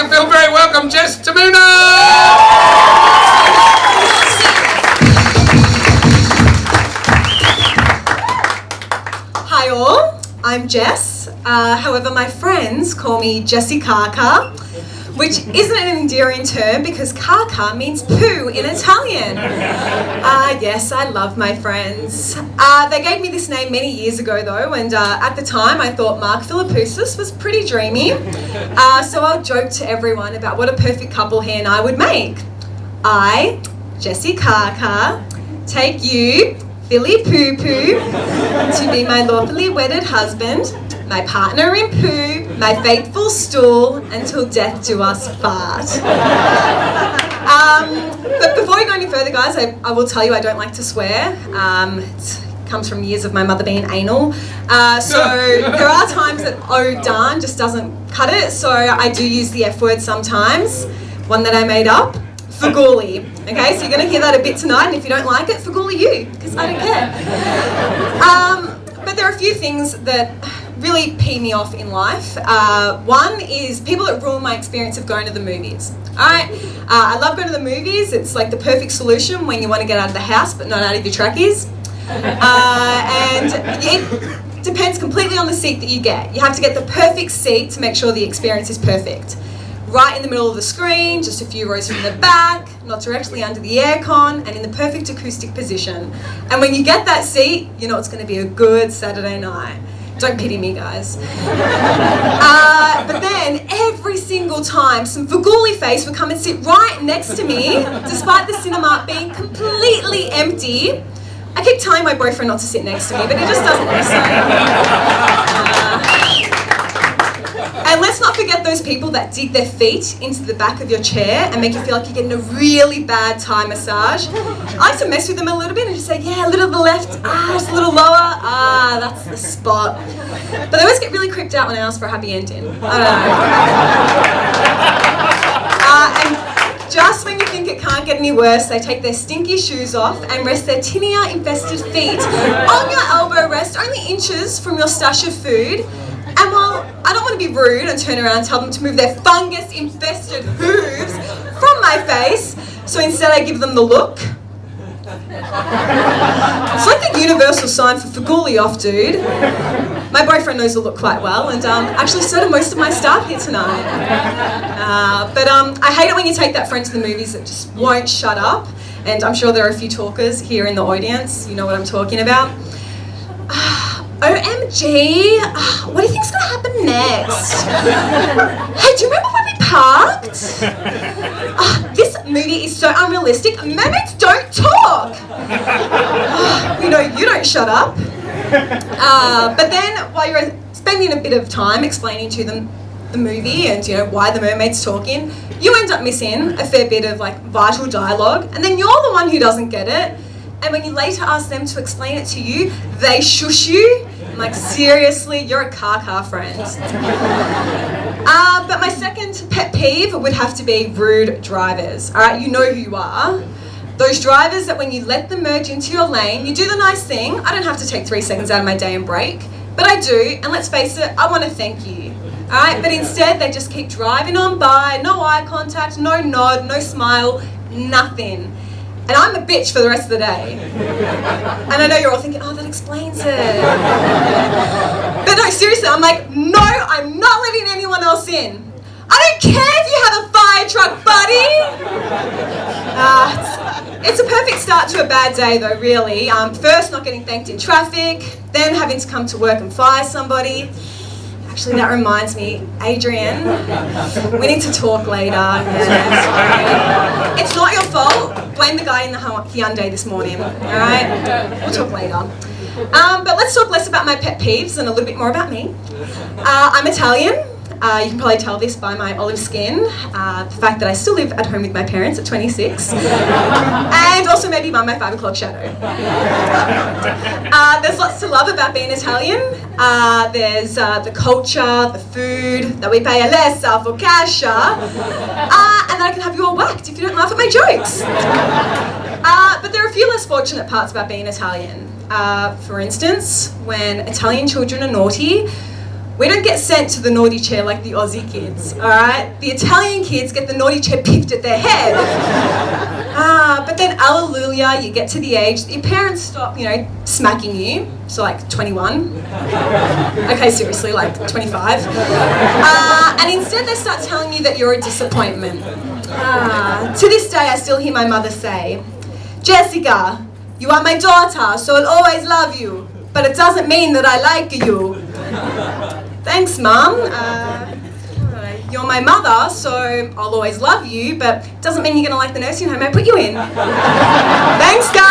feel very welcome, Jess Tumino! Hi all, I'm Jess. However, my friends call me Jessie Kaka, which isn't an endearing term because kaka means poo in Italian. Yes, I love my friends. They gave me this name many years ago though, and at the time I thought Mark Philippoussis was pretty dreamy. So I'll joke to everyone about what a perfect couple he and I would make. I, Jessie Kaka, take you, Philly Poo Poo, to be my lawfully wedded husband, my partner in poo, my faithful stool, until death do us part. But before we go any further, guys, I will tell you I don't like to swear. It comes from years of my mother being anal. So there are times that oh darn just doesn't cut it, so I do use the F word sometimes, one that I made up. Faguli. Okay, so you're going to hear that a bit tonight, and if you don't like it, faguli you, because I don't care. But there are a few things that really pee me off in life. One is people that ruin my experience of going to the movies. Alright, I love going to the movies. It's like the perfect solution when you want to get out of the house but not out of your trackies. And it depends completely on the seat that you get. You have to get the perfect seat to make sure the experience is perfect. Right in the middle of the screen, just a few rows from the back, not directly under the aircon, and in the perfect acoustic position. And when you get that seat, you know it's going to be a good Saturday night. Don't pity me, guys. But then, every single time, some faguli face would come and sit right next to me, despite the cinema being completely empty. I keep telling my boyfriend not to sit next to me, but he just doesn't listen. And let's not forget those people that dig their feet into the back of your chair and make you feel like you're getting a really bad Thai massage. I like to mess with them a little bit and just say, yeah, a little to the left, just a little lower, that's the spot. But they always get really creeped out when I ask for a happy ending. I don't know. And just when you think it can't get any worse, they take their stinky shoes off and rest their tinea-infested feet on your elbow rest, only inches from your stash of food. And while I don't want to be rude and turn around and tell them to move their fungus-infested hooves from my face, so instead I give them the look. It's like the universal sign for faguli off, dude. My boyfriend knows the look quite well, and actually so do most of my staff here tonight. But I hate it when you take that friend to the movies that just won't shut up, and I'm sure there are a few talkers here in the audience, you know what I'm talking about. OMG, what do you think's going to happen next? Hey, do you remember when we parked? This movie is so unrealistic. Mermaids don't talk. We know you don't shut up. But then, while you're spending a bit of time explaining to them the movie and why the mermaid's talking, you end up missing a fair bit of vital dialogue, and then you're the one who doesn't get it. And when you later ask them to explain it to you, they shush you. I'm like, seriously, you're a car friend. But my second pet peeve would have to be rude drivers. All right, you know who you are. Those drivers that when you let them merge into your lane, you do the nice thing. I don't have to take 3 seconds out of my day and brake, but I do. And let's face it, I want to thank you. All right, but instead they just keep driving on by, no eye contact, no nod, no smile, nothing. And I'm a bitch for the rest of the day. And I know you're all thinking, oh, that explains it. But no, seriously, I'm like, no, I'm not letting anyone else in. I don't care if you have a fire truck, buddy. It's a perfect start to a bad day, though, really. First, not getting thanked in traffic, then having to come to work and fire somebody. Actually, that reminds me, Adrian, we need to talk later. Yeah, it's not your fault. Blame the guy in the Hyundai this morning, all right? We'll talk later. But let's talk less about my pet peeves and a little bit more about me. I'm Italian. You can probably tell this by my olive skin, the fact that I still live at home with my parents at 26, and also maybe by my 5 o'clock shadow. There's lots to love about being Italian. There's the culture, the food, that we pay a lessa for cascia, and that I can have you all whacked if you don't laugh at my jokes. But there are a few less fortunate parts about being Italian. For instance, when Italian children are naughty, We don't get sent to the naughty chair like the Aussie kids, all right? The Italian kids get the naughty chair picked at their head. But then, hallelujah, you get to the age that your parents stop, smacking you. So like 21. Okay, seriously, like 25. And instead they start telling you that you're a disappointment. To this day, I still hear my mother say, Jessica, you are my daughter, so I'll always love you. But it doesn't mean that I like you. Thanks, Mum. You're my mother, so I'll always love you, but it doesn't mean you're going to like the nursing home I put you in. Thanks, guys.